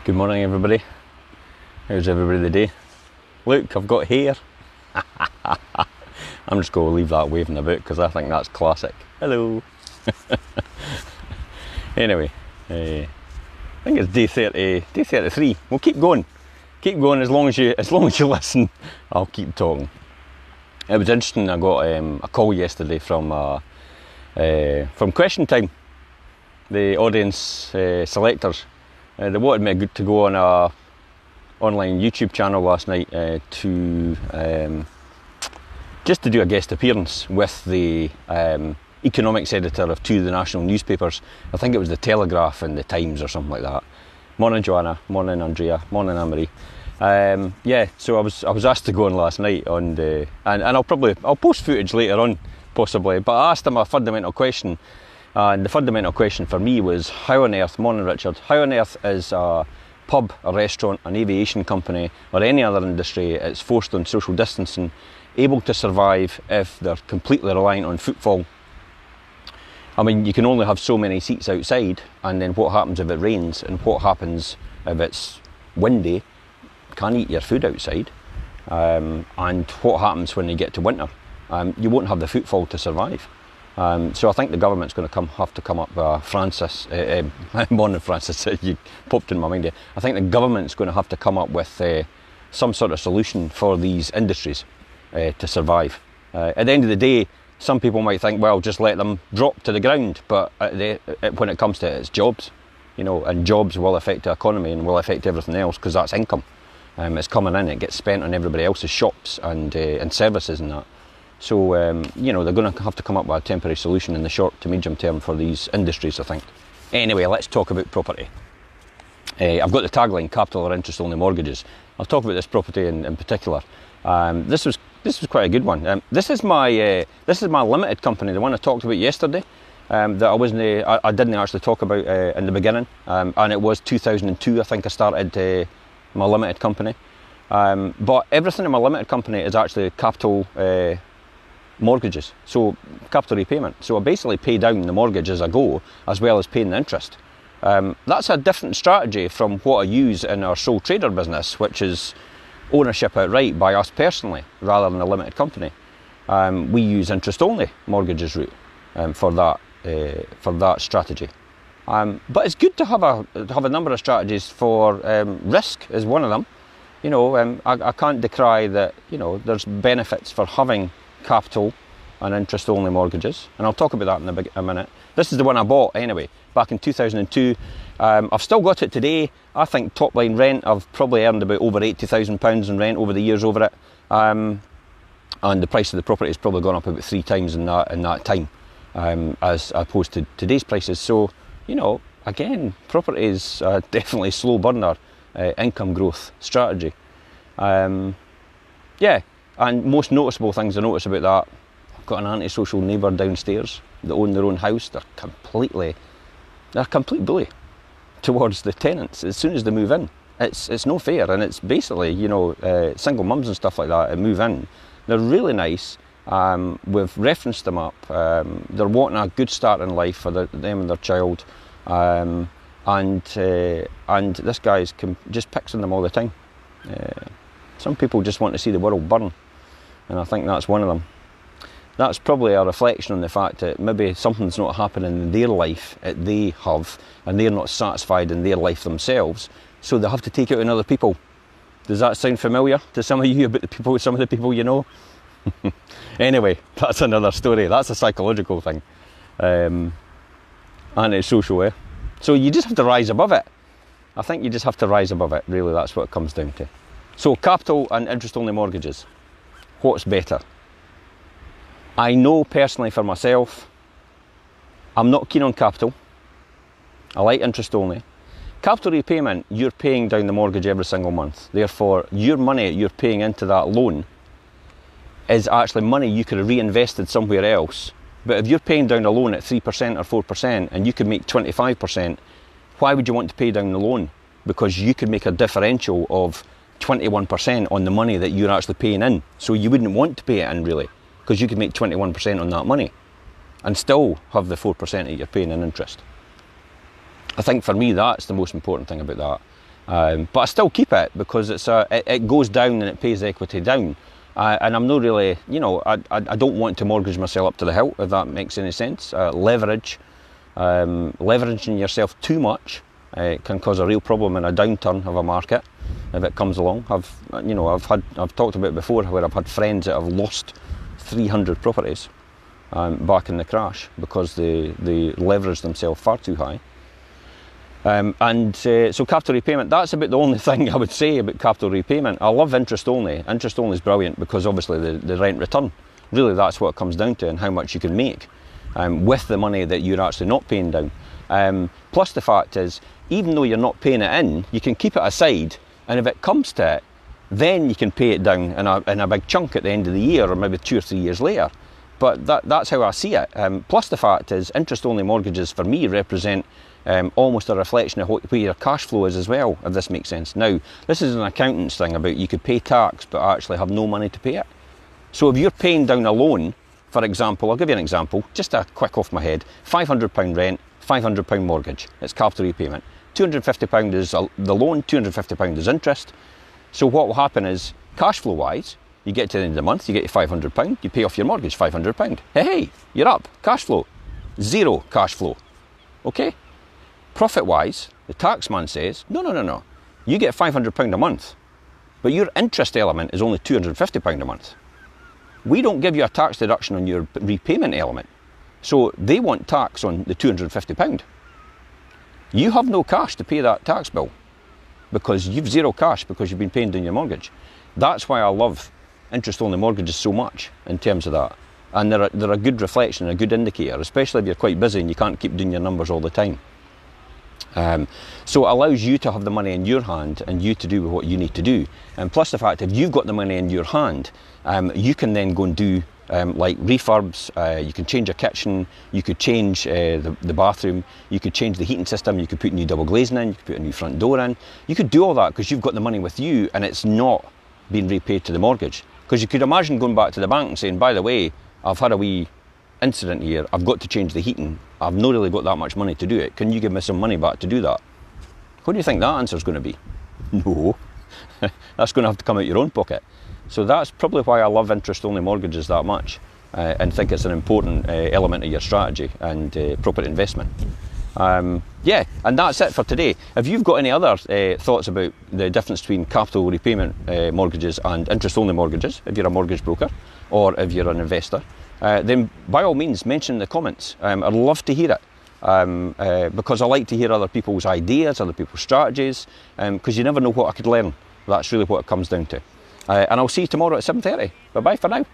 Good morning everybody. How's everybody today? Look, I've got hair. I'm just going to leave that waving about because I think that's classic. Hello. Anyway, I think it's day 33. We'll keep going. Keep going as long as you listen. I'll keep talking. It was interesting. I got a call yesterday from Question Time, the audience selectors. They wanted me to go on a online YouTube channel last night to just to do a guest appearance with the economics editor of two of the national newspapers. I think it was the Telegraph and the Times or something like that. Morning Joanna, morning Andrea, morning Anne-Marie. Yeah, so I was asked to go on last night on the, and I'll post footage later on possibly, but I asked him a fundamental question. And the fundamental question for me was, how on earth, morning Richard, how on earth is a pub, a restaurant, an aviation company or any other industry that's forced on social distancing able to survive if they're completely reliant on footfall? I mean, you can only have so many seats outside, and then what happens if it rains, and what happens if it's windy? You can't eat your food outside. And what happens when you get to winter? You won't have the footfall to survive. So I think the government's going to have to come up with Francis, morning Francis, you popped in my mind there. I think the government's going to have to come up with some sort of solution for these industries to survive. At the end of the day, some people might think, well, just let them drop to the ground, but when it comes to it, it's jobs, you know, and jobs will affect the economy and will affect everything else because that's income. It's coming in, it gets spent on everybody else's shops and services and that. So, you know, they're going to have to come up with a temporary solution in the short to medium term for these industries, I think. Anyway, let's talk about property. I've got the tagline, capital or interest only mortgages. I'll talk about this property in particular. This was quite a good one. This is my limited company, the one I talked about yesterday, that I didn't actually talk about in the beginning, and it was 2002 I think I started my limited company. But everything in my limited company is actually capital mortgages, so capital repayment. So I basically pay down the mortgage as I go, as well as paying the interest. That's a different strategy from what I use in our sole trader business, which is ownership outright by us personally, rather than a limited company. We use interest only mortgages route for that strategy. But it's good to have a number of strategies for risk is one of them. You know, I can't decry that, you know, there's benefits for having capital and interest only mortgages, and I'll talk about that in a minute. This is the one I bought anyway, back in 2002. I've still got it today. I think top line rent, I've probably earned about over £80,000 in rent over the years over it, and the price of the property has probably gone up about 3 times in that time, as opposed to today's prices. So, you know, again, property is definitely a slow burner income growth strategy. Yeah, and most noticeable things I notice about that, I've got an antisocial neighbour downstairs that own their own house. They're a complete bully towards the tenants as soon as they move in. It's no fair, and it's basically, you know, single mums and stuff like that that move in. They're really nice. We've referenced them up. They're wanting a good start in life for them and their child. And this guy just picks on them all the time. Some people just want to see the world burn, and I think that's one of them. That's probably a reflection on the fact that maybe something's not happening in their life that they have, and they're not satisfied in their life themselves, so they have to take it on other people. Does that sound familiar to some of you about some of the people you know? Anyway, that's another story. That's a psychological thing, and it's social, eh? So you just have to rise above it. I think you just have to rise above it, really, that's what it comes down to. So capital and interest only mortgages, what's better? I know personally for myself, I'm not keen on capital. I like interest only. Capital repayment, you're paying down the mortgage every single month. Therefore, your money you're paying into that loan is actually money you could have reinvested somewhere else. But if you're paying down a loan at 3% or 4% and you could make 25%, why would you want to pay down the loan? Because you could make a differential of 21% on the money that you're actually paying in. So you wouldn't want to pay it in, really, because you could make 21% on that money and still have the 4% that you're paying in interest. I think for me that's the most important thing about that. But I still keep it because it goes down and it pays the equity down. And I'm not really, you know, I don't want to mortgage myself up to the hilt, if that makes any sense. Leveraging yourself too much can cause a real problem in a downturn of a market if it comes along. I've talked about it before where I've had friends that have lost 300 properties back in the crash because they leveraged themselves far too high. So capital repayment, that's about the only thing I would say about capital repayment. I love interest only. Interest only is brilliant because obviously the rent return, really that's what it comes down to and how much you can make with the money that you're actually not paying down. Plus the fact is, even though you're not paying it in, you can keep it aside, and if it comes to it, then you can pay it down in a big chunk at the end of the year or maybe 2 or 3 years later. But that's how I see it. Plus the fact is, interest only mortgages for me represent almost a reflection of where your cash flow is as well, if this makes sense. Now, this is an accountant's thing about you could pay tax but actually have no money to pay it. So if you're paying down a loan, for example, I'll give you an example, just a quick off my head, £500 rent, £500 mortgage, it's capital repayment. £250 is the loan, £250 is interest. So what will happen is, cash flow wise, you get to the end of the month, you get your £500, you pay off your mortgage, £500. Hey, you're up, cash flow, zero cash flow, okay? Profit-wise, the tax man says, no, you get £500 a month, but your interest element is only £250 a month. We don't give you a tax deduction on your repayment element, so they want tax on the £250. You have no cash to pay that tax bill because you've zero cash because you've been paying down your mortgage. That's why I love interest-only mortgages so much in terms of that. And they're a good reflection, a good indicator, especially if you're quite busy and you can't keep doing your numbers all the time. So it allows you to have the money in your hand and you to do what you need to do. And plus the fact, if you've got the money in your hand, you can then go and do like refurbs, you can change a kitchen, you could change the bathroom, you could change the heating system, you could put new double glazing in, you could put a new front door in. You could do all that because you've got the money with you and it's not being repaid to the mortgage. Because you could imagine going back to the bank and saying, by the way, I've had a wee incident here, I've got to change the heating, I've not really got that much money to do it, can you give me some money back to do that? What do you think that answer is going to be? No, that's going to have to come out your own pocket. So that's probably why I love interest-only mortgages that much and think it's an important element of your strategy and property investment. Yeah, and that's it for today. If you've got any other thoughts about the difference between capital repayment mortgages and interest-only mortgages, if you're a mortgage broker or if you're an investor, then by all means mention in the comments. I'd love to hear it because I like to hear other people's ideas, other people's strategies, because you never know what I could learn. That's really what it comes down to. And I'll see you tomorrow at 7:30. Bye-bye for now.